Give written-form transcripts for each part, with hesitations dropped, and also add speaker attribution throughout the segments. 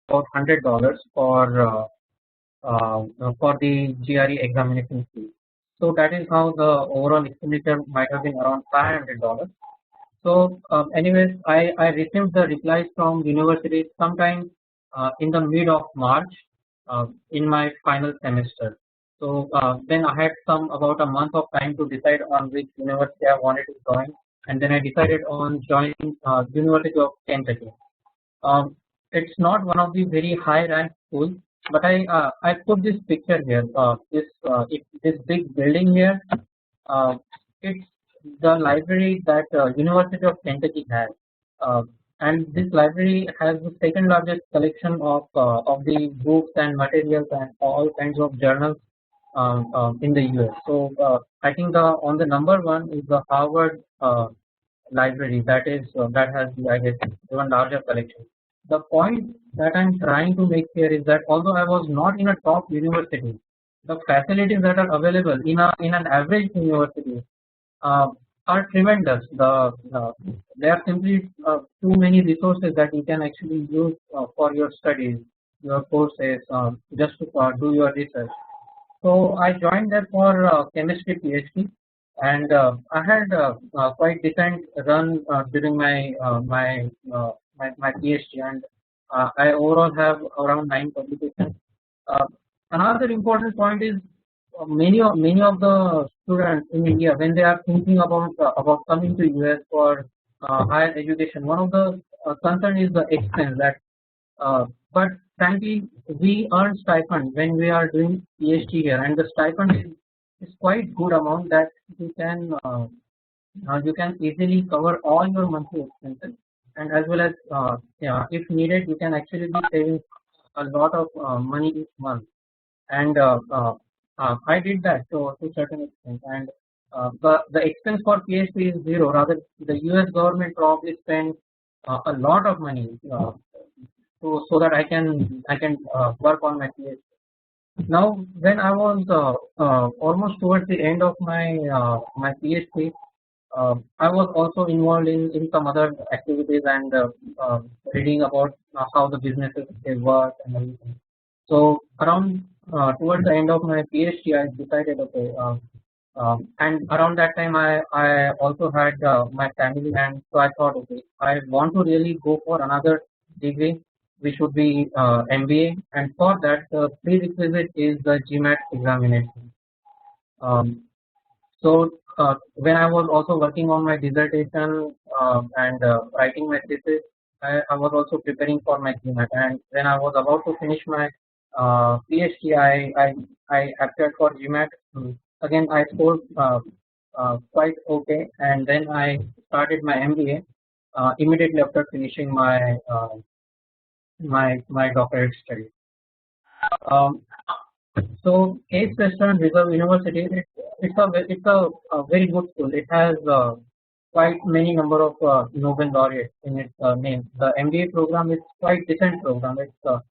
Speaker 1: about $100 for the GRE examination fee. So that is how the overall expenditure might have been around $500. So anyways, I received the replies from universities sometime in the mid of March in my final semester. So then I had about a month of time to decide on which university I wanted to join, and then I decided on joining University of Kentucky. Um, it's not one of the very high ranked schools, but I put this picture here. This big building here. Uh, it's the library that University of Kentucky has, uh, and this library has the second largest collection of the books and materials and all kinds of journals in the US. So I think the on the number one is the Harvard library that has the, I guess, even larger collection. The point that I'm trying to make here is that although I was not in a top university, the facilities that are available in an average university uh, are tremendous. There are simply too many resources that you can actually use for your studies, your courses, just to do your research. So I joined there for chemistry PhD, and I had quite decent run during my PhD, and I overall have around 9 publications. Uh, Another important point is many of the students in India, when they are thinking about coming to US for higher education, one of the concern is the expense that but frankly, we earn stipend when we are doing PhD here, and the stipend is quite good amount that you can easily cover all your monthly expenses, and as well as yeah, if needed, you can actually be saving a lot of money each month. And I did that to certain extent, and the expense for PhD is zero. Rather, the US government probably spends a lot of money. So that I can work on my PhD. Now, when I was almost towards the end of my PhD, I was also involved in some other activities and reading about how the businesses they work and everything. So around towards the end of my PhD, I decided, okay, and around that time I also had my family, and so I thought, okay, I want to really go for another degree, which should be MBA, and for that the prerequisite is the GMAT examination. Um, so when I was also working on my dissertation and writing my thesis, I was also preparing for my GMAT. And when I was about to finish my PhD, I applied for GMAT. Again, I scored quite okay, and then I started my MBA immediately after finishing my doctorate study. Um, so Case Western Reserve University, it's a very good school. It has quite many number of Nobel laureates in its name. The MBA program is quite decent program. It's a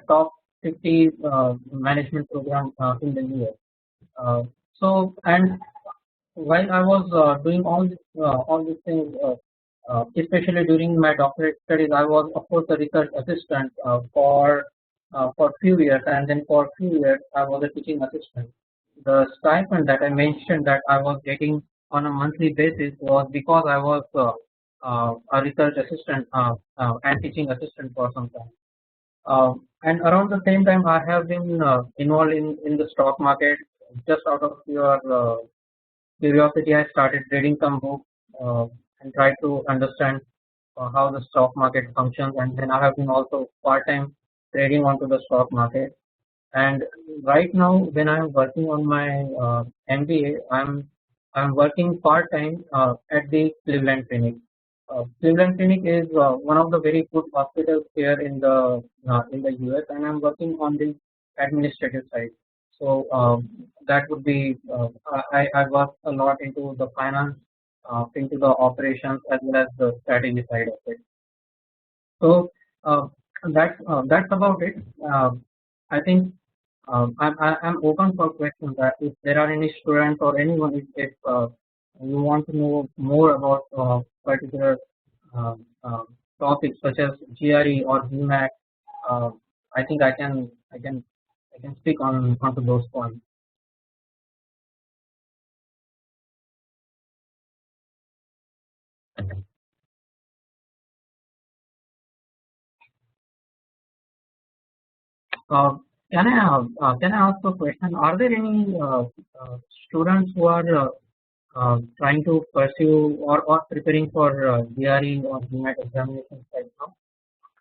Speaker 1: top 50 management program in the US. So and while I was doing all these things, especially during my doctorate studies, I was of course a research assistant for few years, and then for few years I was a teaching assistant. The stipend that I mentioned that I was getting on a monthly basis was because I was a research assistant and teaching assistant for some time. And around the same time, I have been involved in the stock market. Just out of your curiosity, I started reading some books and tried to understand how the stock market functions. And then I have been also part-time trading onto the stock market. And right now, when I'm working on my MBA, I'm working part-time at the Cleveland Clinic. Cleveland Clinic is one of the very good hospitals here in the US, and I'm working on the administrative side. So that would be I work a lot into the finance, into the operations as well as the strategy side of it. So that's about it. I think I'm open for questions. If there are any students or anyone, if you want to know more about particular uh, uh, topics such as GRE or GMAT, I think I can speak on onto those points. Uh, can I ask a question? Are there any students who are trying to pursue or preparing for GRE or GMAT examinations right now?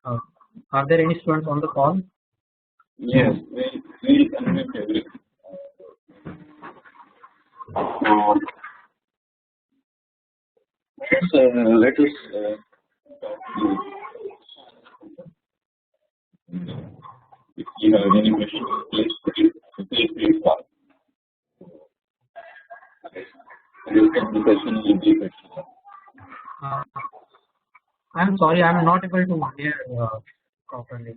Speaker 1: Uh, are there any students on the call?
Speaker 2: Yes, we conduct every. Let us if you have any question, please call. The question will be question.
Speaker 1: I'm sorry, I'm not able to hear properly.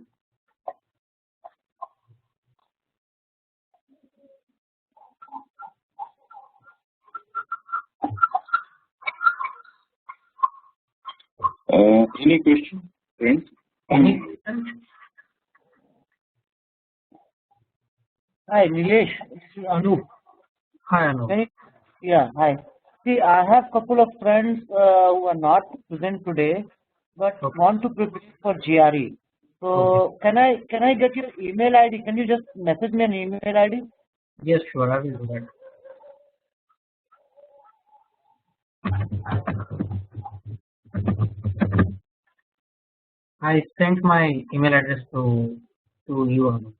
Speaker 2: Any question, friends?
Speaker 1: Any question?
Speaker 3: Hi, Nilesh. This is Anu.
Speaker 1: Hi, Anu.
Speaker 3: Yeah, hi. See, I have couple of friends who are not present today, but want to prepare for GRE. So, can I get your email ID? Can you just message me an email ID?
Speaker 1: Yes, sure, I will do that. I sent my email address to you, Anu.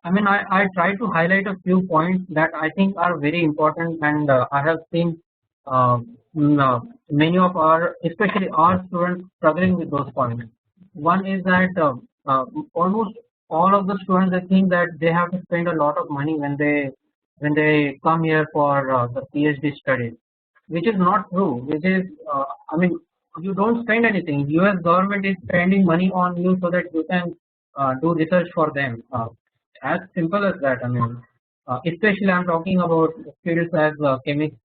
Speaker 1: I mean, I try to highlight a few points that I think are very important, and I have seen many of our, especially our students, struggling with those points. One is that almost all of the students, they think that they have to spend a lot of money when they come here for the PhD studies, which is not true. Which is, I mean, you don't spend anything. U.S. government is spending money on you so that you can do research for them. As simple as that. I mean, especially I'm talking about fields as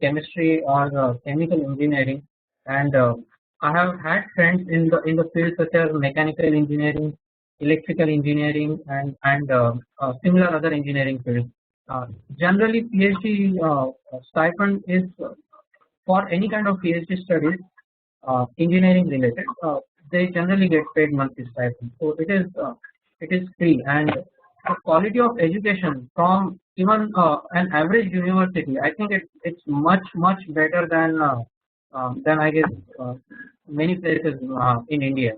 Speaker 1: chemistry or chemical engineering, and I have had friends in the fields such as mechanical engineering, electrical engineering, and similar other engineering fields. Generally, PhD stipend is for any kind of PhD studies, engineering related. They generally get paid monthly stipend, so it is free, and the quality of education from even an average university, I think it's much better than I guess many places in India.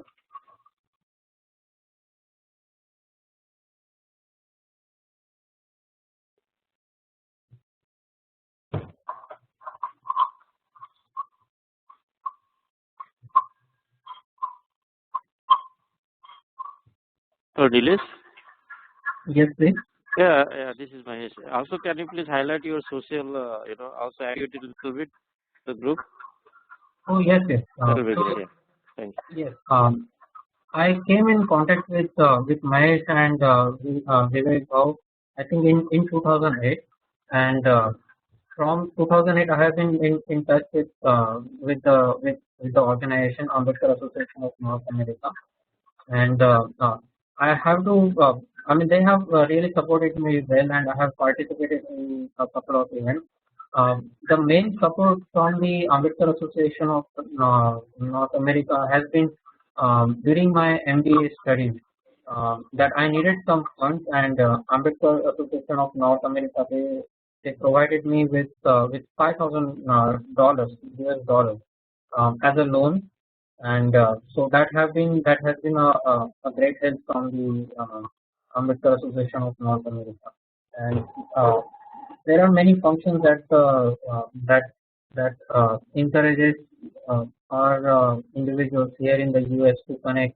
Speaker 4: So, Nilesh?
Speaker 1: Yes, please.
Speaker 4: Yeah, this is Mahesh. Also, can you please highlight your social, also add it a little bit, the group?
Speaker 1: Oh, yes, yes.
Speaker 4: That will be great, yeah. Thank you.
Speaker 1: Yes. I came in contact with Mahesh and Vivek Bhau, I think in 2008, and from 2008 I have been in touch with the organization Ambedkar Association of North America, and I have to. I mean, they have really supported me well, and I have participated in a couple of events. The main support from the Ambedkar Association of North America has been during my MBA studies that I needed some funds, and Ambedkar Association of North America, they provided me with $5,000 US dollars as a loan, and so that has been a great help from the Ambedkar Association of North America, and there are many functions that encourages our individuals here in the US to connect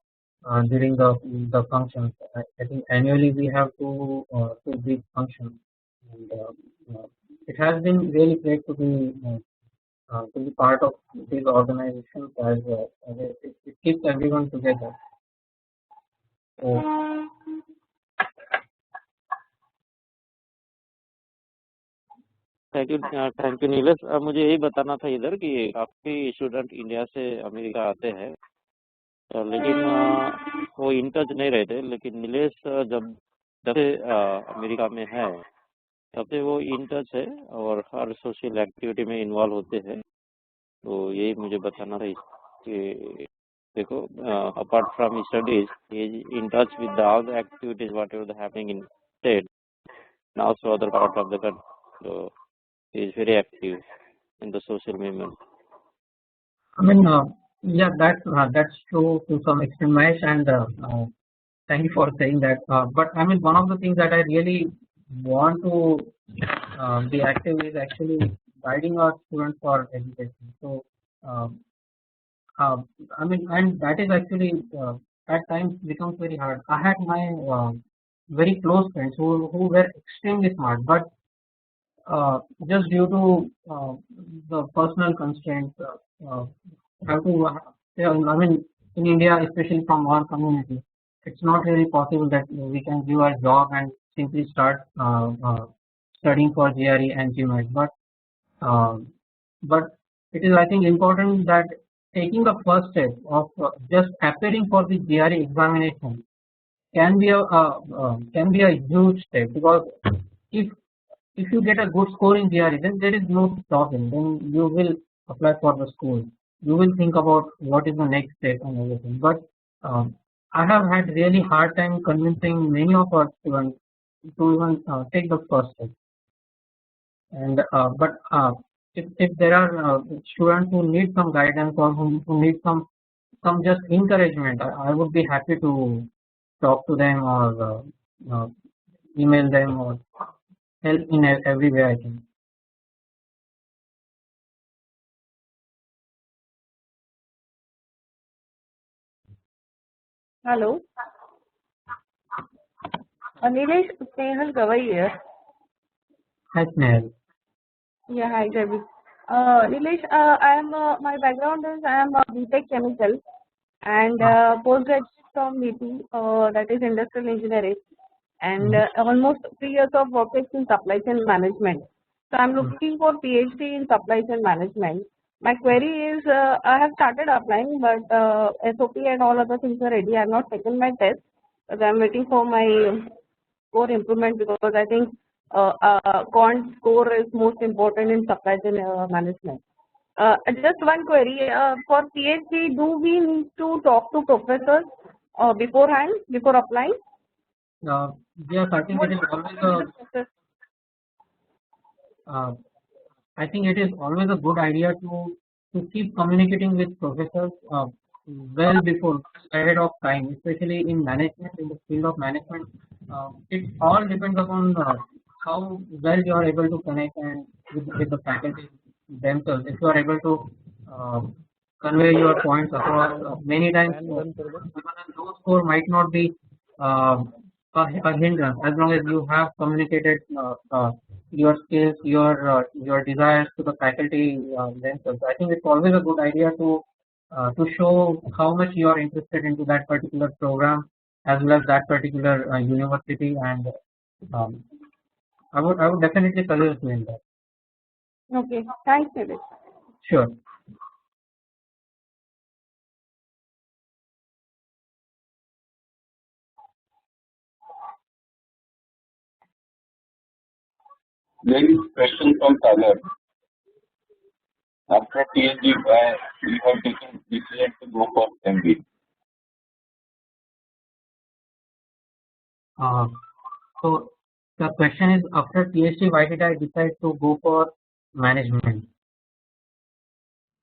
Speaker 1: during the functions. I think annually we have two big functions, and it has been really great to be part of these organizations as it keeps everyone together. So,
Speaker 4: thank you Nilesh. मुझे यही बताना था इधर कि काफ़ी student India से America आते हैं, लेकिन वो इन टच नहीं रहते। लेकिन नीलेश जब जब से अमेरिका में है तब से वो इन टच है और हर सोशल एक्टिविटी में इन्वॉल्व होते हैं। तो यही मुझे बताना था कि देखो, apart from studies he is in touch with all the activities whatever happening in state and also other part of the country. So he is very active in the social movement.
Speaker 1: I mean, yeah, that's true to some extent, Mahesh, and thank you for saying that. But I mean, one of the things that I really want to be active is actually guiding our students for education. So, uh, uh, I mean, and that is actually at times becomes very hard. I had my very close friends who were extremely smart, but just due to the personal constraints, have to. Yeah, I mean, in India, especially from our community, it's not really possible that we can give our job and simply start studying for GRE and GMAT. Uh, but it is, I think, important that taking the first step of just appearing for the GRE examination can be a huge step, because if if you get a good score in GRE, then there is no stopping. Then you will apply for the school. You will think about what is the next step and everything. But I have had really hard time convincing many of our students to even take the first step. And if there are students who need some guidance, or who need some just encouragement, I would be happy to talk to them, or email them, or help in every way I can.
Speaker 5: Hello, Nilesh, Snehal Gavai here.
Speaker 1: Hi, Snehal.
Speaker 5: Yeah, hi, Javi. Nilesh, I am my background is I am a BTech chemical and
Speaker 1: Uh,
Speaker 5: postgraduate from BT, that is industrial engineering, and
Speaker 1: mhm,
Speaker 5: almost 3 years of work in supply chain management. So I'm
Speaker 1: mhm.
Speaker 5: looking for PhD in supply chain management. My query is, I have started applying, but SOP and all other things are ready. I have not taken my test, but I'm waiting for my score improvement, because I think quant score is most important in supply chain management. Just one query, for PhD, do we need to talk to professors beforehand, before applying?
Speaker 1: Uh, yes, I think
Speaker 5: What
Speaker 1: it is
Speaker 5: what
Speaker 1: always
Speaker 5: will be the process?
Speaker 1: uh, I think it is always a good idea to keep communicating with professors well before, ahead of time, especially in management, in the field of management. It all depends upon how well you are able to connect and with the faculty themselves. If you are able to uh, convey your points across, many times even a low score might not be uh, a hindrance, as long as you have communicated your skills, your desires to the faculty themselves. I think it's always a good idea to show how much you are interested into that particular program, as well as that particular university, and um, I would definitely suggest doing that.
Speaker 5: Okay, thanks, Nilesh.
Speaker 1: Sure.
Speaker 2: There is question from Sagar. After PhD, why you have taken decision to go for MBA?
Speaker 1: Uh, so the question is, after PhD, why did I decide to go for management?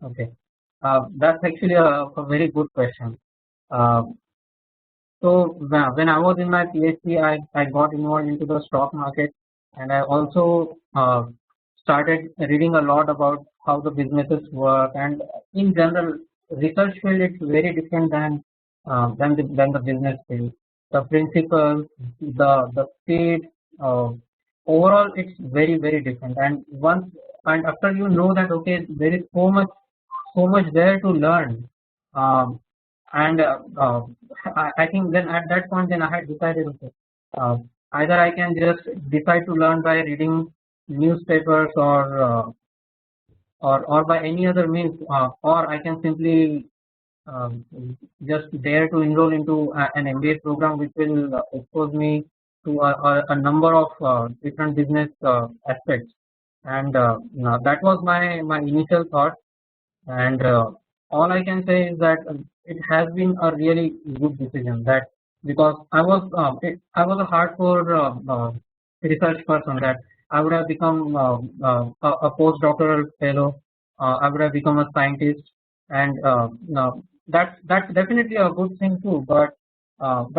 Speaker 1: Okay, that's actually a very good question. Uh, So when I was in my PhD, I got involved into the stock market, and I also started reading a lot about how the businesses work. And in general, research field it's very different than the business field. The principles, the speed, uh, overall it's very different. And after you know that, okay, there is so much there to learn. Um, and I think then at that point, then I had decided, okay, uh, either I can just decide to learn by reading newspapers, or by any other means, or I can simply just there to enroll into an MBA program which will expose me to a number of different business aspects, and that was my initial thought. And all I can say is that it has been a really good decision, that because I was a hardcore research person, that I would have become a postdoctoral fellow, I would have become a scientist, and that's definitely a good thing too. But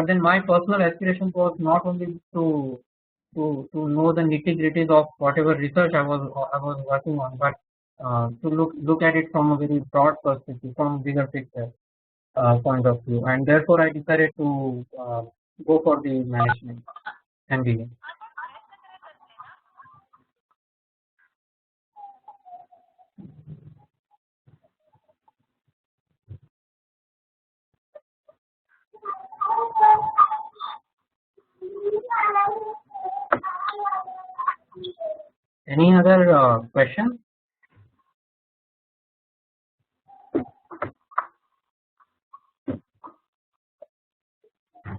Speaker 1: then my personal aspiration was not only to know the nitty-gritties of whatever research I was working on, but to look at it from a very broad perspective, from a bigger picture point of view, and therefore I decided to go for the management MBA. Any other question?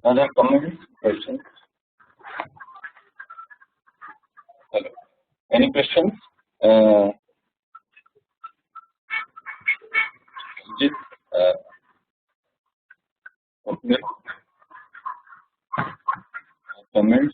Speaker 2: Other comments, questions? Hello. Any questions? Just okay. Comments?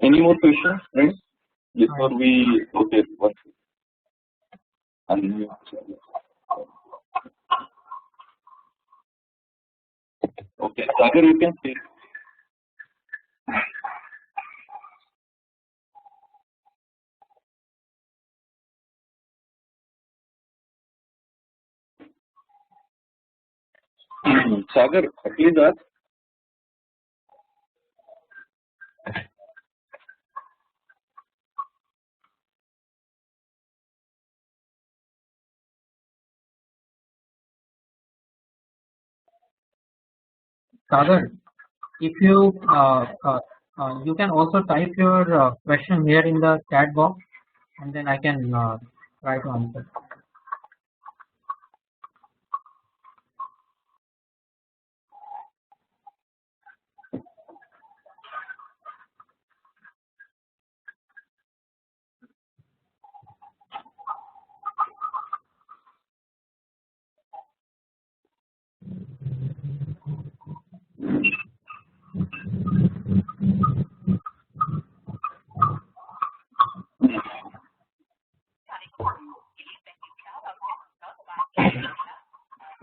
Speaker 2: Any more questions, friends? Before we okay, one unmute. Okay, Sagar, you can say. Sagar, please ask.
Speaker 1: Sagar, if you you can also type your question here in the chat box, and then I can try to answer.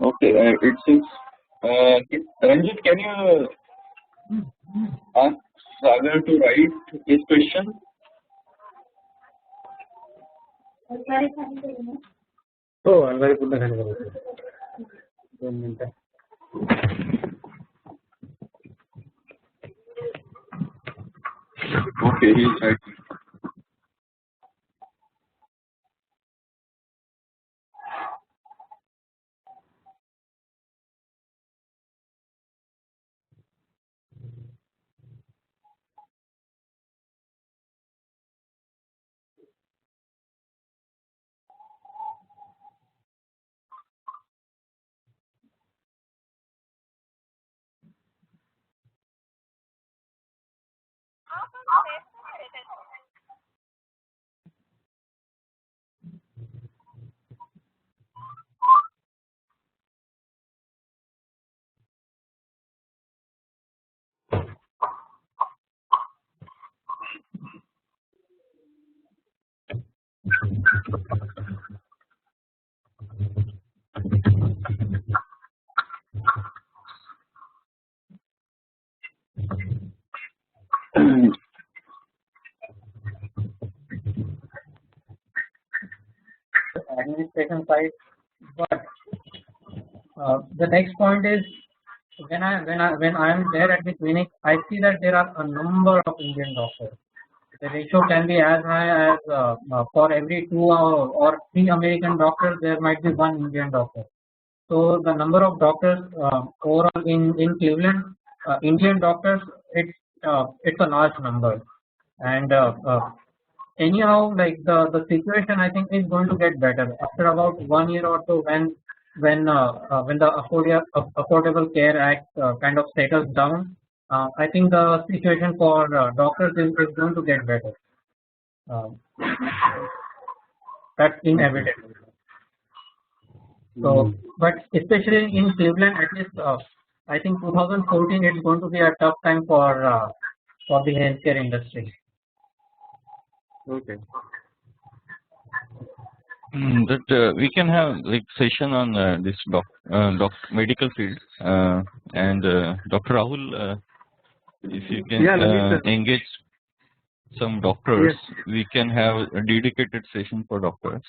Speaker 2: Okay, it seems. Ranjit, can you ask Sagar to write his question?
Speaker 1: Oh, I'm very good. 1 minute.
Speaker 2: Okay, he's right.
Speaker 1: administration side. But the next point is when I am there at the clinic, I see that there are a number of Indian doctors. The ratio can be as high as for every 2 or 3 American doctors, there might be 1 Indian doctor. So the number of doctors overall in Cleveland, Indian doctors, it's a large number, and anyhow, like the situation, I think is going to get better after about 1 year or so when the Affordable Care Act kind of settles down. I think the situation for doctors is going to get better. Uh, that's inevitable. So, but especially in Cleveland, at least I think 2014 is going to be a tough time for the healthcare industry.
Speaker 6: Okay.
Speaker 7: That we can have like session on this medical field and Dr. Rahul, if you can engage some doctors, we can have a dedicated session for doctors,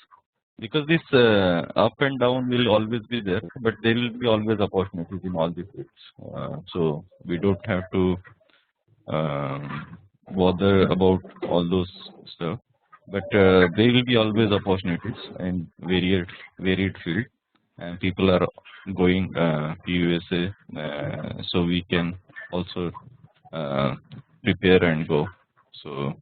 Speaker 7: because this up and down will always be there, but there will be always opportunities in all the fields. So we don't have to bother about all those stuff, but there will be always opportunities in varied field, and people are going to USA, so we can also prepare and go. So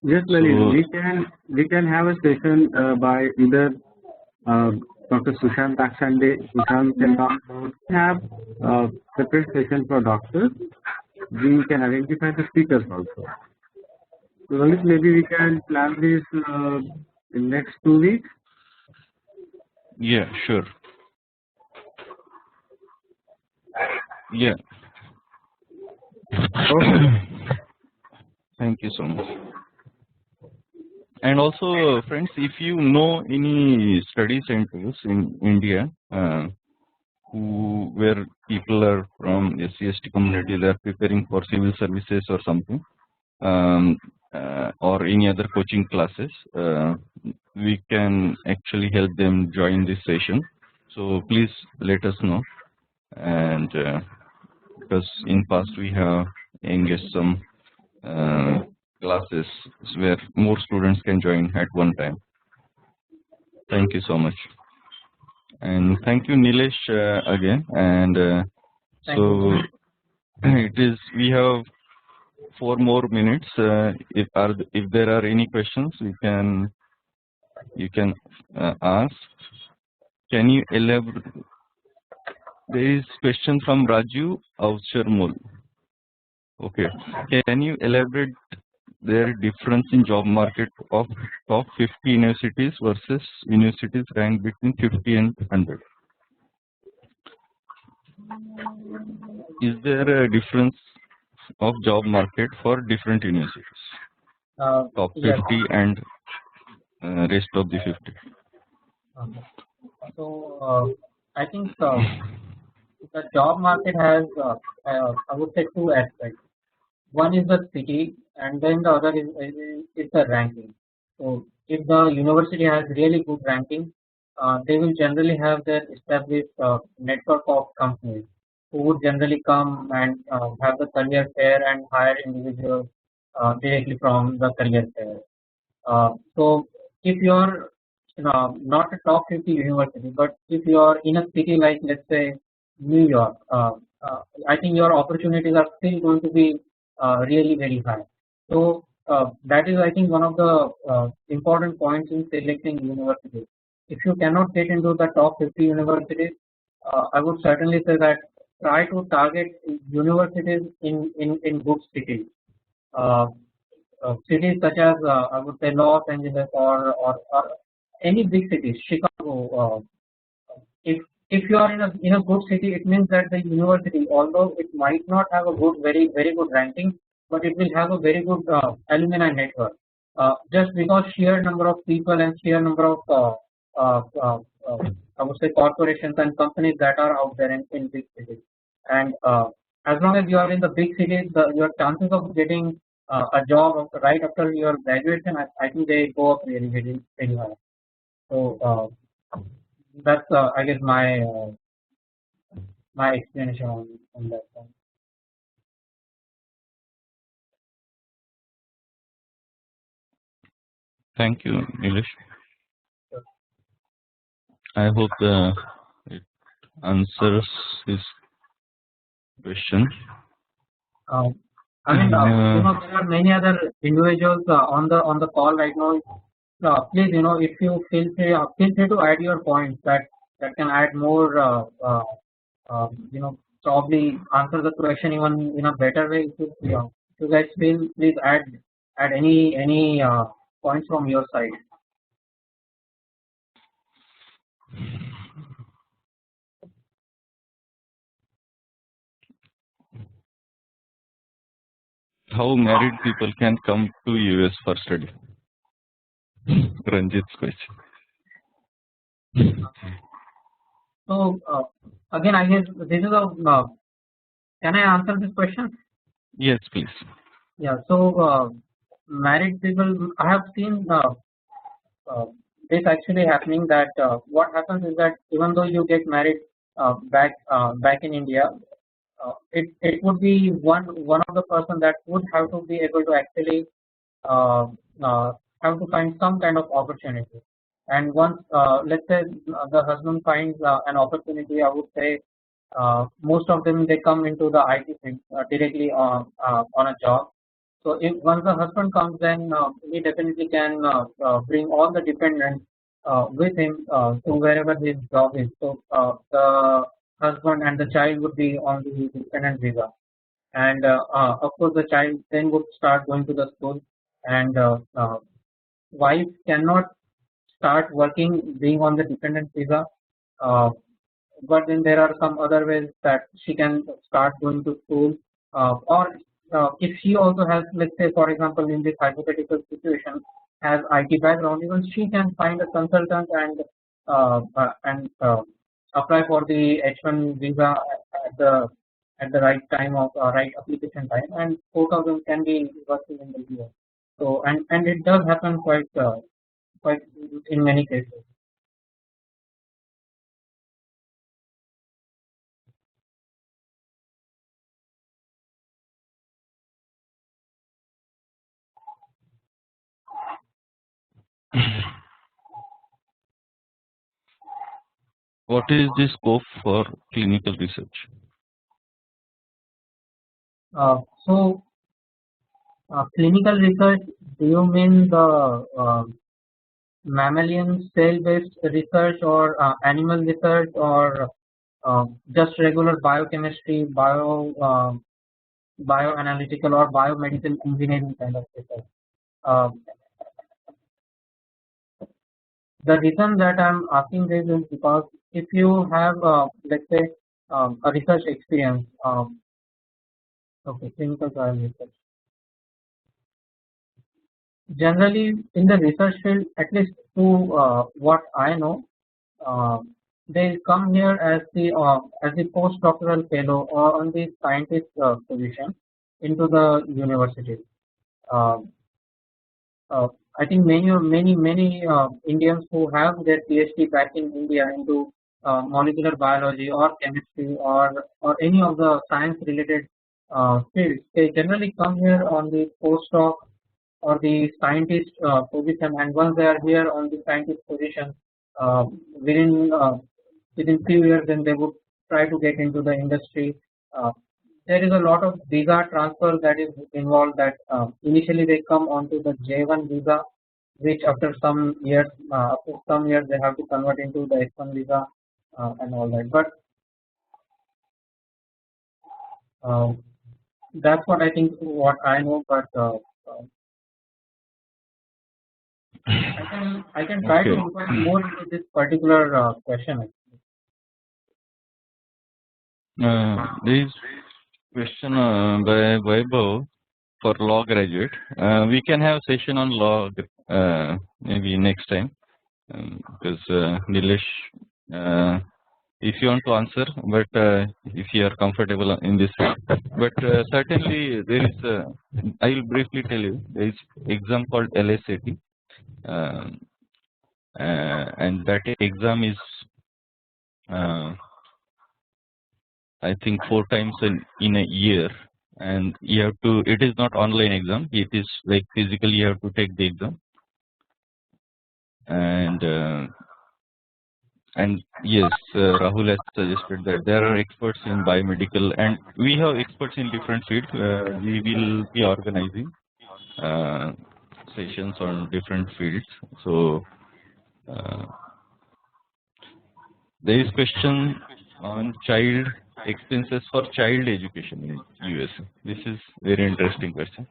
Speaker 6: yes, Lalit, we can have a session by either Dr. Sushant Akshande, Sushant can have separate session for doctors. We can identify the speakers also. So Lalit, maybe we can plan this in next 2 weeks.
Speaker 7: yeah, sure. Yeah. Thank you so much. And also, friends, if you know any study centers in India where people are from SC/ST community, they are preparing for civil services or something, or any other coaching classes, we can actually help them join this session. So please let us know. And because in past we have engaged some classes where more students can join at one time. Thank you so much, and thank you, Nilesh, again. And so it is. We have 4 more minutes. If there are any questions, you can ask. Can you elaborate? There is question from Raju Avsharmul. Okay, can you elaborate their difference in job market of top 50 universities versus universities ranked between 50 and 100? Is there a difference of job market for different universities? Top 50 and rest of the 50.
Speaker 1: So I think the job market has, I would say, 2 aspects. One is the city, and then the other is the ranking. So if the university has really good ranking, they will generally have their established network of companies who would generally come and have the career fair and hire individuals directly from the career fair. So if you are not a top 50 university, but if you are in a city like, let's say, New York, I think your opportunities are still going to be really very high. So that is, I think, one of the important points in selecting universities. If you cannot get into the top 50 universities, I would certainly say that try to target universities in good cities. Cities such as I would say Los Angeles or any big cities, Chicago. If you are in a good city, it means that the university, although it might not have a good, very good ranking, but it will have a very good alumni network. Just because sheer number of people and sheer number of I would say corporations and companies that are out there in big cities, and as long as you are in the big cities, your chances of getting a job right after your graduation, I think they go up really very high. So that's I guess my explanation on that one.
Speaker 7: Thank you, Nilesh. I hope it answers his question.
Speaker 1: I mean, there are many other individuals on the call right now. Please, if you feel free to add your points that can add more. Probably answer the question even in a better way. If you guys feel, please add any points from your side.
Speaker 7: How married people can come to US for study? Ranjit's question.
Speaker 1: So again, I guess this is a. Can I answer this question?
Speaker 7: Yes, please.
Speaker 1: Yeah. So married people, I have seen this actually happening. That what happens is that even though you get married back in India, it would be one of the person that would have to be able to actually uh, have to find some kind of opportunity. And once let's say the husband finds an opportunity, I would say most of them they come into the IT field directly on a job. So if once the husband comes, then he definitely can bring all the dependents with him to wherever his job is. So the husband and the child would be on the dependent visa, and of course the child then would start going to the school, and wife cannot start working being on the dependent visa. Uh, but then there are some other ways that she can start going to school, or if she also has, let's say for example in this hypothetical situation, has IT background, even she can find a consultant and apply for the H1 visa at the right time of right application time, and both of them can be working in the US. So and it does happen quite in many cases.
Speaker 7: What is the scope for clinical research?
Speaker 1: So clinical research, do you mean the mammalian cell-based research, or animal research, or just regular biochemistry, bioanalytical or biomedical engineering kind of research? Uh, the reason that I'm asking this is because if you have, let's say, a research experience, okay, clinical trial research. Generally, in the research field, at least to what I know, uh, they come here as the postdoctoral fellow or on the scientist position into the university. Uh, uh, I think many Indians who have their PhD back in India into molecular biology or chemistry or any of the science related fields, they generally come here on the postdoc or the scientist position, and once they are here on the scientist position, uh, within within few years, then they would try to get into the industry. Uh, there is a lot of visa transfer that is involved. That initially they come onto the J1 visa, which after some years they have to convert into the H1 visa and all that. But uh, that's what I think, what I know. But I can try to inquire more into this particular question.
Speaker 7: There is question by Vaibhav for law graduate. We can have session on law maybe next time because Nilesh if you want to answer, but if you are comfortable in this, but certainly there is. I will briefly tell you. There is exam called LSAT, and that exam is, I think, 4 times in a year, and you have to. It is not online exam. It is like physically you have to take the exam, and yes, Rahul has suggested that there are experts in biomedical, and we have experts in different fields. We will be organizing sessions on different fields. So there is question on child expenses for child education in US. This is very interesting question.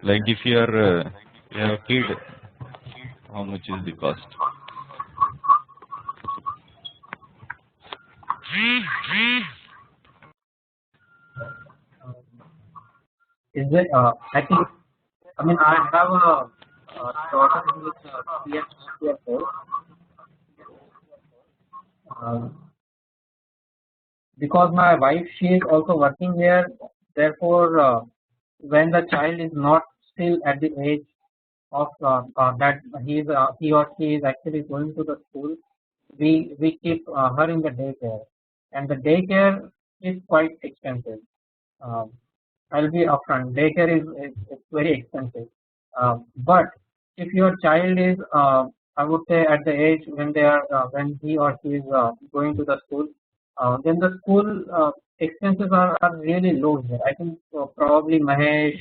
Speaker 7: Like if you are you have a kid, how much is the cost?
Speaker 1: Is it? I think. I mean, I have a daughter who is 3 years old. Because my wife, she is also working here. Therefore, when the child is not still at the age of that he or she is actually going to the school, we keep her in the daycare, and the daycare is quite expensive. I'll be upfront. Daycare is very expensive. But if your child is, I would say, at the age when they are when he or she is going to the school, then the school expenses are really low here. I think probably Mahesh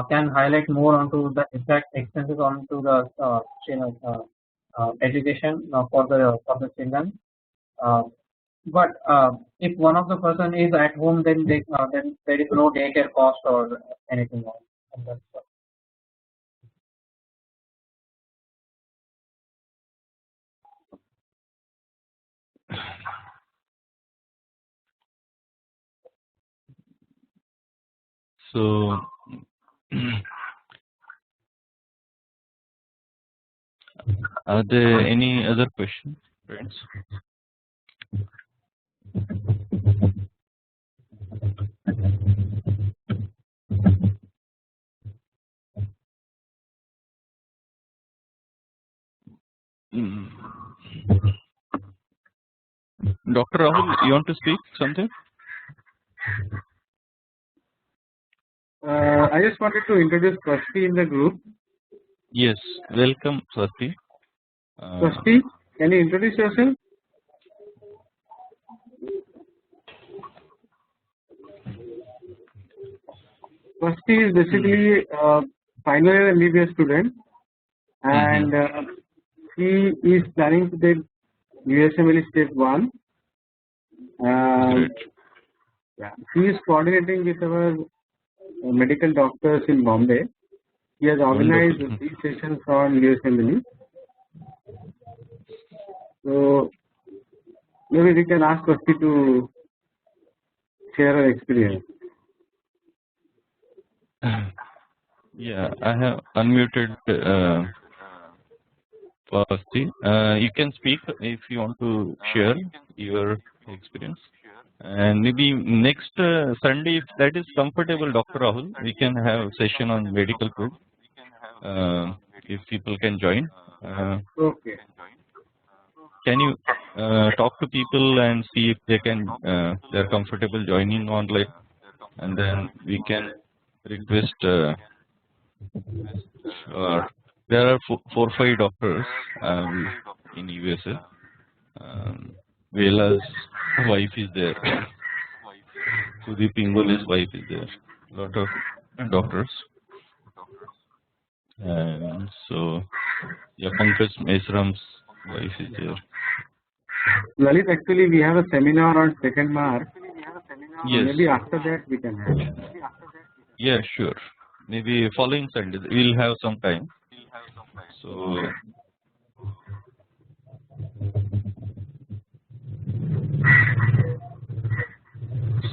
Speaker 1: can highlight more onto the exact expenses onto the education for the children. Uh, but if one of the person is at home, then then there is no daycare cost or anything else. And that's all.
Speaker 7: So are there any other questions, friends? Dr. Rahul, you want to speak something?
Speaker 6: I just wanted to introduce Swasti in the group.
Speaker 7: Yes, welcome, Swasti.
Speaker 6: Swasti, can you introduce yourself? Swasti is basically a final year MBBS student, and he is planning to take USMLE Step 1. Yeah, he is coordinating with our medical doctors in Bombay. He has organized 3 sessions on USMLE. So maybe we can ask Swasti to share her experience.
Speaker 7: Yeah, I have unmuted Swasti. You can speak if you want to share your experience. And maybe next Sunday, if that is comfortable, Dr. Rahul, we can have a session on medical field. If people can join.
Speaker 6: Okay.
Speaker 7: Can you talk to people and see if they can they're comfortable joining online, and then we can request. There are 4 or 5 doctors in USA. Vela's wife is there. Sudeep Ingoli's wife is there. Lot of doctors. And so, yeah, Pankaj Mesram's wife is there.
Speaker 6: Lalit, actually, we have a seminar on 2nd March.
Speaker 7: Yes.
Speaker 6: Maybe after that we can have.
Speaker 7: Yeah, sure. Maybe following Sunday we'll have some time.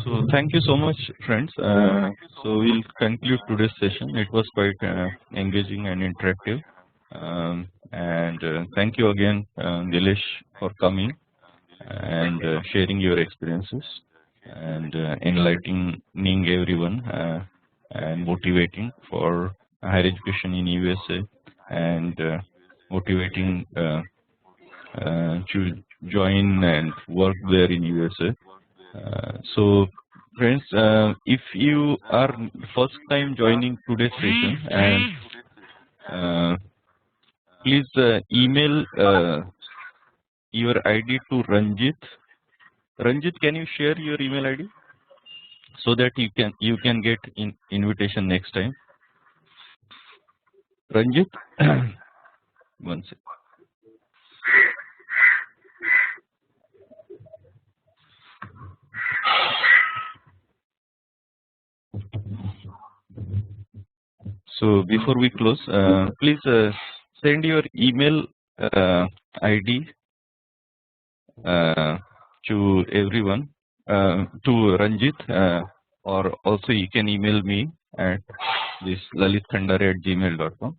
Speaker 7: So thank you so much, friends. So we'll conclude today's session. It was quite engaging and interactive. And thank you again, Nilesh, for coming. and sharing your experiences and enlightening everyone and motivating for higher education in USA and motivating to join and work there in USA. So friends, if you are first time joining today's session, and please email your ID to Ranjit. Ranjit, can you share your email ID so that you can get invitation next time? Ranjit, one second. So before we close, please send your email ID to everyone, to Ranjit, or also you can email me at this lalitkhandare@gmail.com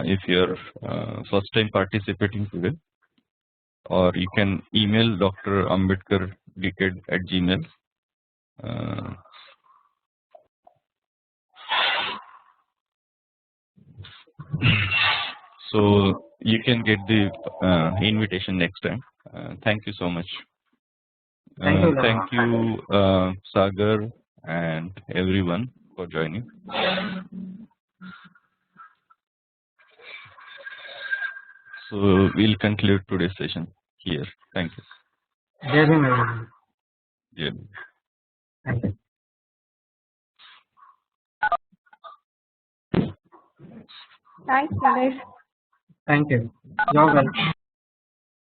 Speaker 7: if you're first time participating today, or you can email Dr. Ambedkar decade@gmail. So you can get the invitation next time. Thank you so much. Thank you, Sagar and everyone for joining. So we'll conclude today's session here. Thank you.
Speaker 1: Jai Bhim, everyone.
Speaker 7: Yeah.
Speaker 1: Thank you.
Speaker 5: Thanks, Naresh.
Speaker 1: Thank you. You're welcome.